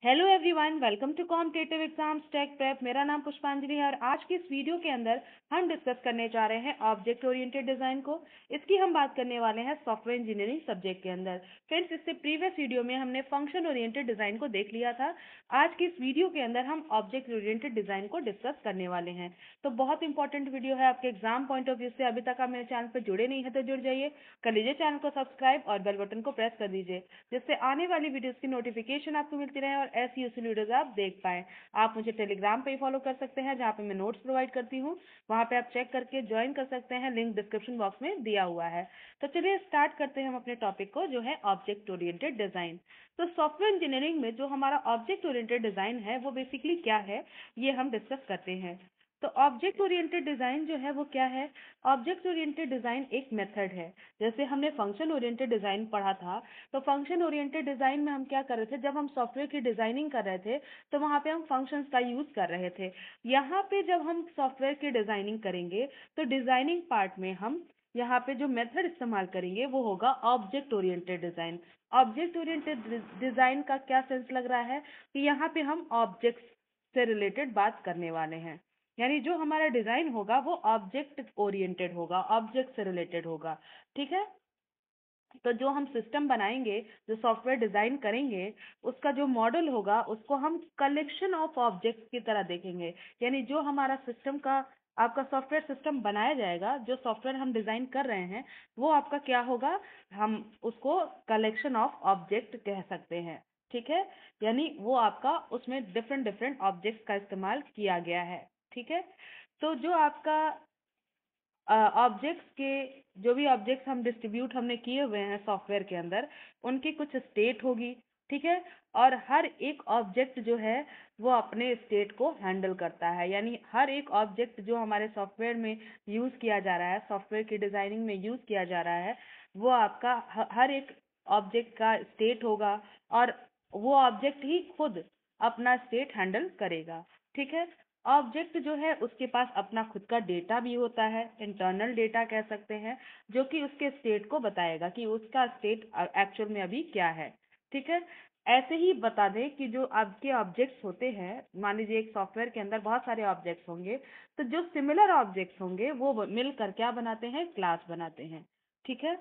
Hello everyone, welcome to competitive exams tech prep. मेरा नाम पुष्पांजलि है और आज की इस वीडियो के अंदर हम डिस्कस करने जा रहे हैं ऑब्जेक्ट ओरिएंटेड डिजाइन को। इसकी हम बात करने वाले हैं सॉफ्टवेयर इंजीनियरिंग सब्जेक्ट के अंदर। फ्रेंड्स, इससे प्रीवियस वीडियो में हमने फंक्शन ओरिएंटेड डिजाइन को देख लिया था। आज की इस वीडियो के अंदर हम ऑब्जेक्ट ओरिएंटेड डिजाइन को डिस्कस करने वाले हैं। तो बहुत इंपॉर्टेंट वीडियो है आपके एग्जाम पॉइंट ऑफ व्यू से। अभी तक आप मेरे चैनल पर जुड़े नहीं है तो जुड़ जाइए, कर लीजिए चैनल को सब्सक्राइब और बेल बटन को प्रेस कर दीजिए, जिससे आने वाली वीडियोस की नोटिफिकेशन आपको मिलती रहे और ऐसी यूजफुल वीडियोस आप देख पाएं। आप मुझे टेलीग्राम पे फॉलो कर सकते हैं, जहाँ पे मैं नोट्स प्रोवाइड करती हूँ। वहाँ पे आप चेक करके ज्वाइन कर सकते हैं, लिंक डिस्क्रिप्शन बॉक्स में दिया हुआ है। तो चलिए स्टार्ट करते हैं हम अपने टॉपिक को, जो है ऑब्जेक्ट ओरिएंटेड डिजाइन। तो सॉफ्टवेयर इंजीनियरिंग में जो हमारा ऑब्जेक्ट ओरिएंटेड डिजाइन है वो बेसिकली क्या है, ये हम डिस्कस करते हैं। तो ऑब्जेक्ट ओरिएंटेड डिजाइन जो है वो क्या है? ऑब्जेक्ट ओरिएंटेड डिजाइन एक मेथड है। जैसे हमने फंक्शन ओरिएंटेड डिजाइन पढ़ा था, तो फंक्शन ओरिएंटेड डिजाइन में हम क्या कर रहे थे, जब हम सॉफ्टवेयर की डिजाइनिंग कर रहे थे तो वहां पे हम फंक्शंस का यूज कर रहे थे। यहाँ पे जब हम सॉफ्टवेयर की डिजाइनिंग करेंगे तो डिजाइनिंग पार्ट में हम यहाँ पे जो मेथड इस्तेमाल करेंगे वो होगा object oriented design. Object oriented design का क्या सेंस लग रहा है कि यहाँ पे हम ऑब्जेक्ट से रिलेटेड बात करने वाले हैं। यानी जो हमारा डिजाइन होगा वो ऑब्जेक्ट ओरिएंटेड होगा, ऑब्जेक्ट से रिलेटेड होगा। ठीक है। तो जो हम सिस्टम बनाएंगे, जो सॉफ्टवेयर डिजाइन करेंगे, उसका जो मॉडल होगा उसको हम कलेक्शन ऑफ ऑब्जेक्ट्स की तरह देखेंगे। यानी जो हमारा सिस्टम का, आपका सॉफ्टवेयर सिस्टम बनाया जाएगा, जो सॉफ्टवेयर हम डिजाइन कर रहे हैं वो आपका क्या होगा, हम उसको कलेक्शन ऑफ ऑब्जेक्ट कह सकते हैं। ठीक है। यानी वो आपका उसमें डिफरेंट डिफरेंट ऑब्जेक्ट्स का इस्तेमाल किया गया है। ठीक है। तो जो आपका ऑब्जेक्ट्स के, जो भी ऑब्जेक्ट्स हम डिस्ट्रीब्यूट हमने किए हुए हैं सॉफ्टवेयर के अंदर, उनकी कुछ स्टेट होगी। ठीक है। और हर एक ऑब्जेक्ट जो है वो अपने स्टेट को हैंडल करता है। यानी हर एक ऑब्जेक्ट जो हमारे सॉफ्टवेयर में यूज किया जा रहा है, सॉफ्टवेयर की डिजाइनिंग में यूज किया जा रहा है, वो आपका हर एक ऑब्जेक्ट का स्टेट होगा और वो ऑब्जेक्ट ही खुद अपना स्टेट हैंडल करेगा। ठीक है। ऑब्जेक्ट जो है उसके पास अपना खुद का डेटा भी होता है, इंटरनल डेटा कह सकते हैं, जो कि उसके स्टेट को बताएगा कि उसका स्टेट एक्चुअल में अभी क्या है। ठीक है। ऐसे ही बता दें कि जो आपके ऑब्जेक्ट्स होते हैं, मान लीजिए एक सॉफ्टवेयर के अंदर बहुत सारे ऑब्जेक्ट्स होंगे, तो जो सिमिलर ऑब्जेक्ट्स होंगे वो मिलकर क्या बनाते हैं, क्लास बनाते हैं। ठीक है।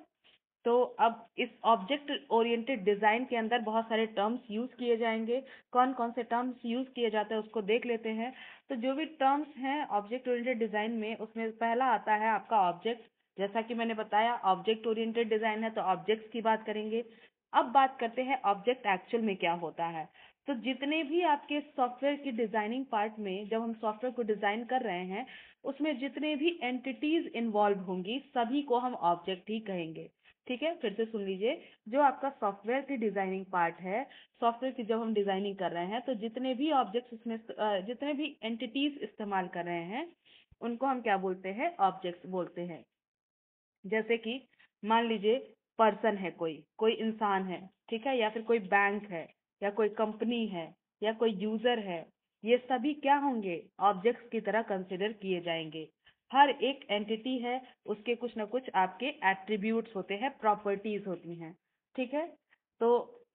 तो अब इस ऑब्जेक्ट ओरिएंटेड डिजाइन के अंदर बहुत सारे टर्म्स यूज किए जाएंगे। कौन कौन से टर्म्स यूज किए जाते हैं उसको देख लेते हैं। तो जो भी टर्म्स हैं ऑब्जेक्ट ओरिएंटेड डिजाइन में, उसमें पहला आता है आपका ऑब्जेक्ट। जैसा कि मैंने बताया ऑब्जेक्ट ओरिएंटेड डिजाइन है तो ऑब्जेक्ट्स की बात करेंगे। अब बात करते हैं ऑब्जेक्ट एक्चुअल में क्या होता है। तो जितने भी आपके सॉफ्टवेयर की डिजाइनिंग पार्ट में, जब हम सॉफ्टवेयर को डिजाइन कर रहे हैं, उसमें जितने भी एंटिटीज इन्वॉल्व होंगी सभी को हम ऑब्जेक्ट ही कहेंगे। ठीक है। फिर से सुन लीजिए, जो आपका सॉफ्टवेयर की डिजाइनिंग पार्ट है, सॉफ्टवेयर की जब हम डिजाइनिंग कर रहे हैं तो जितने भी ऑब्जेक्ट्स उसमें जितने भी एंटिटीज इस्तेमाल कर रहे हैं उनको हम क्या बोलते हैं, ऑब्जेक्ट्स बोलते हैं। जैसे कि मान लीजिए पर्सन है, कोई कोई इंसान है, ठीक है, या फिर कोई बैंक है, या कोई कंपनी है, या कोई यूजर है, ये सभी क्या होंगे, ऑब्जेक्ट्स की तरह कंसिडर किए जाएंगे। हर एक एंटिटी है, उसके कुछ ना कुछ आपके एट्रीब्यूट्स होते हैं, प्रॉपर्टीज होती हैं। ठीक है। तो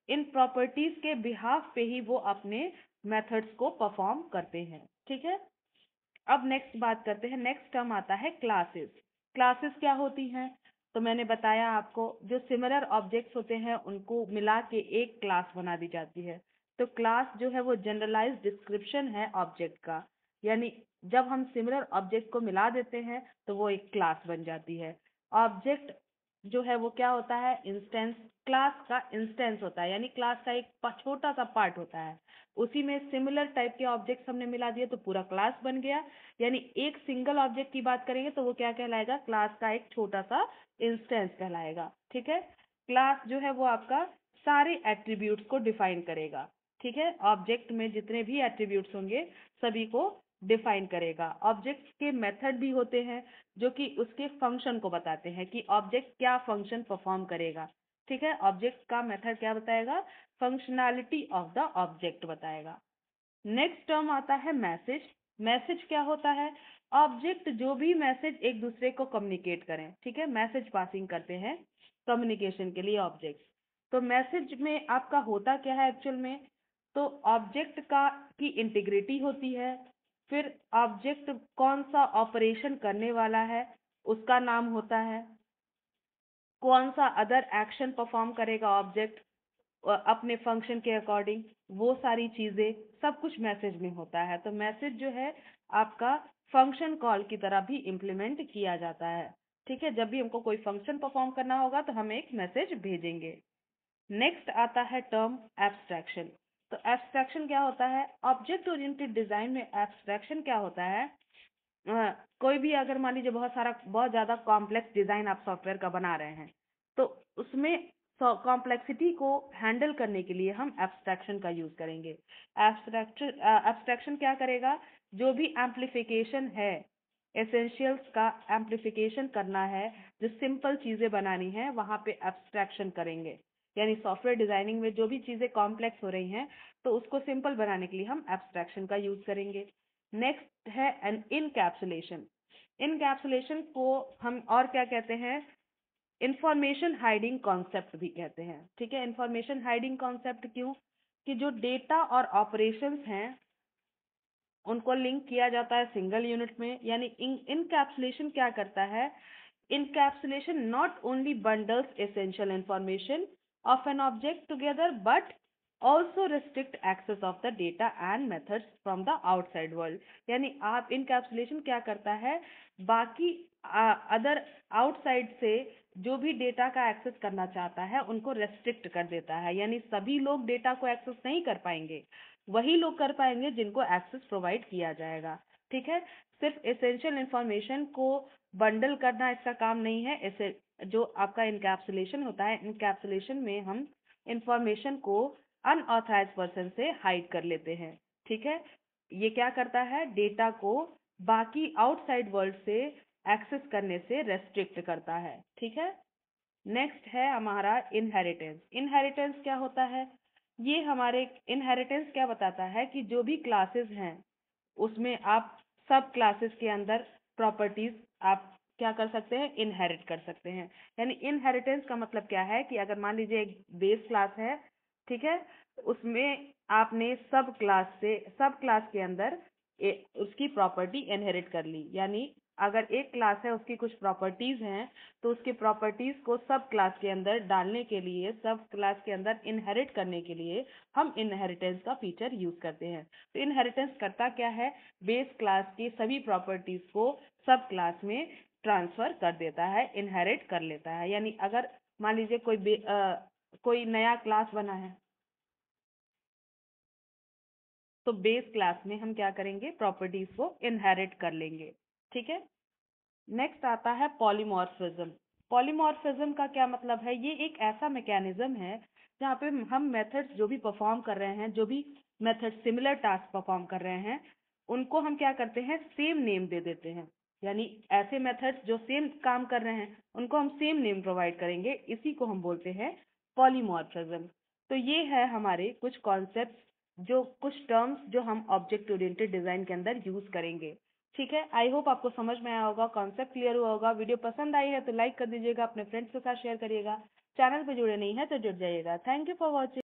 इन प्रॉपर्टीज के बिहाफ पे ही वो अपने मेथड्स को परफॉर्म करते हैं। ठीक है। अब नेक्स्ट बात करते हैं, नेक्स्ट टर्म आता है क्लासेस। क्लासेस क्या होती हैं? तो मैंने बताया आपको, जो सिमिलर ऑब्जेक्ट्स होते हैं उनको मिला के एक क्लास बना दी जाती है। तो क्लास जो है वो जनरलाइज डिस्क्रिप्शन है ऑब्जेक्ट का। यानी जब हम सिमिलर ऑब्जेक्ट को मिला देते हैं तो वो एक क्लास बन जाती है। ऑब्जेक्ट जो है वो क्या होता है, इंस्टेंस, क्लास का इंस्टेंस होता है, यानी क्लास का एक छोटा सा पार्ट होता है। उसी में सिमिलर टाइप के ऑब्जेक्ट्स हमने मिला दिए तो पूरा क्लास बन गया। यानी एक सिंगल ऑब्जेक्ट की बात करेंगे तो वो क्या कहलाएगा, क्लास का एक छोटा सा इंस्टेंस कहलाएगा। ठीक है। क्लास जो है वो आपका सारे एट्रीब्यूट्स को डिफाइन करेगा। ठीक है। ऑब्जेक्ट में जितने भी एट्रीब्यूट्स होंगे सभी को डिफाइन करेगा। ऑब्जेक्ट्स के मेथड भी होते हैं जो कि उसके फंक्शन को बताते हैं कि ऑब्जेक्ट क्या फंक्शन परफॉर्म करेगा। ठीक है। ऑब्जेक्ट का मेथड क्या बताएगा, फंक्शनैलिटी ऑफ द ऑब्जेक्ट बताएगा। नेक्स्ट टर्म आता है मैसेज। मैसेज क्या होता है, ऑब्जेक्ट जो भी मैसेज एक दूसरे को कम्युनिकेट करें। ठीक है। मैसेज पासिंग करते हैं कम्युनिकेशन के लिए ऑब्जेक्ट्स। तो मैसेज में आपका होता क्या है एक्चुअल में, तो ऑब्जेक्ट का की इंटीग्रिटी होती है, फिर ऑब्जेक्ट कौन सा ऑपरेशन करने वाला है उसका नाम होता है, कौन सा अदर एक्शन परफॉर्म करेगा ऑब्जेक्ट अपने फंक्शन के अकॉर्डिंग, वो सारी चीजें सब कुछ मैसेज में होता है। तो मैसेज जो है आपका फंक्शन कॉल की तरह भी इम्प्लीमेंट किया जाता है। ठीक है, जब भी हमको कोई फंक्शन परफॉर्म करना होगा तो हम एक मैसेज भेजेंगे। नेक्स्ट आता है टर्म एब्स्ट्रैक्शन। तो एब्स्ट्रैक्शन क्या होता है? ऑब्जेक्ट ओरिएंटेड डिजाइन में एब्स्ट्रैक्शन क्या होता है? कोई भी अगर मान लीजिए बहुत ज्यादा कॉम्प्लेक्स डिजाइन आप सॉफ्टवेयर का बना रहे हैं, तो उसमें कॉम्प्लेक्सिटी को हैंडल करने के लिए हम एब्स्ट्रैक्शन का यूज करेंगे। एब्स्ट्रैक्शन क्या करेगा? जो भी एम्प्लीफिकेशन है, एसेंशियल्स का एम्प्लीफिकेशन करना है, जो सिंपल चीजें बनानी है वहां पे एब्स्ट्रैक्शन करेंगे। यानी सॉफ्टवेयर डिजाइनिंग में जो भी चीजें कॉम्प्लेक्स हो रही हैं तो उसको सिंपल बनाने के लिए हम एब्स्ट्रैक्शन का यूज करेंगे। नेक्स्ट है एन इनकैप्सुलेशन। इनकैप्सुलेशन को हम और क्या कहते हैं? इंफॉर्मेशन हाइडिंग कॉन्सेप्ट भी कहते हैं। ठीक है, इंफॉर्मेशन हाइडिंग कॉन्सेप्ट क्यों? कि जो डेटा और ऑपरेशंस हैं उनको लिंक किया जाता है सिंगल यूनिट में। यानी इनकैप्सुलेशन क्या करता है? Encapsulation not only bundles essential information of an object together but also restrict access of the data and methods from the outside world। यानी आप encapsulation क्या करता है? बाकी अदर आउटसाइड से जो भी डेटा का एक्सेस करना चाहता है उनको रेस्ट्रिक्ट कर देता है। यानी सभी लोग डेटा को एक्सेस नहीं कर पाएंगे, वही लोग कर पाएंगे जिनको एक्सेस प्रोवाइड किया जाएगा। ठीक है, सिर्फ एसेंशियल इंफॉर्मेशन को बंडल करना इसका काम नहीं है। ऐसे जो आपका इनकैप्सुलेशन होता है, इनकैप्सुलेशन में हम इंफॉर्मेशन को अनऑथराइज पर्सन से हाइड कर लेते हैं। ठीक है, ये क्या करता है? डेटा को बाकी आउटसाइड वर्ल्ड से एक्सेस करने से रेस्ट्रिक्ट करता है। ठीक है, नेक्स्ट है हमारा इनहेरिटेंस। इनहेरिटेंस क्या होता है? ये हमारे इनहेरिटेंस क्या बताता है कि जो भी क्लासेस हैं उसमें आप सब क्लासेस के अंदर प्रॉपर्टीज आप क्या कर सकते हैं? इनहेरिट कर सकते हैं। यानी इनहेरिटेंस का मतलब क्या है कि अगर मान लीजिए एक बेस क्लास है, ठीक है, उसमें आपने सब क्लास के अंदर उसकी प्रॉपर्टी इनहेरिट कर ली। यानी अगर एक क्लास है उसकी कुछ प्रॉपर्टीज हैं तो उसके प्रॉपर्टीज को सब क्लास के अंदर डालने के लिए, सब क्लास के अंदर इनहेरिट करने के लिए हम इनहेरिटेंस का फीचर यूज करते हैं। तो इनहेरिटेंस करता क्या है? बेस क्लास की सभी प्रॉपर्टीज को सब क्लास में ट्रांसफर कर देता है, इनहेरिट कर लेता है। यानी अगर मान लीजिए कोई नया क्लास बना है तो बेस क्लास में हम क्या करेंगे? प्रॉपर्टीज को इनहेरिट कर लेंगे। ठीक है, नेक्स्ट आता है पॉलीमॉर्फिज्म। पॉलीमॉर्फिज्म का क्या मतलब है? ये एक ऐसा मैकेनिज्म है जहाँ पे हम मेथड्स जो भी परफॉर्म कर रहे हैं, जो भी मेथड सिमिलर टास्क परफॉर्म कर रहे हैं, उनको हम क्या करते हैं? सेम नेम दे देते हैं। यानी ऐसे मेथड्स जो सेम काम कर रहे हैं उनको हम सेम नेम प्रोवाइड करेंगे, इसी को हम बोलते हैं पॉलीमॉर्फिज्म। तो ये है हमारे कुछ कॉन्सेप्ट, जो कुछ टर्म्स जो हम ऑब्जेक्ट ओरिएंटेड डिजाइन के अंदर यूज करेंगे। ठीक है, आई होप आपको समझ में आया होगा, कॉन्सेप्ट क्लियर हुआ होगा। वीडियो पसंद आई है तो लाइक कर दीजिएगा, अपने फ्रेंड्स के साथ शेयर करिएगा। चैनल पे जुड़े नहीं है तो जुड़ जाइएगा। Thank you for watching.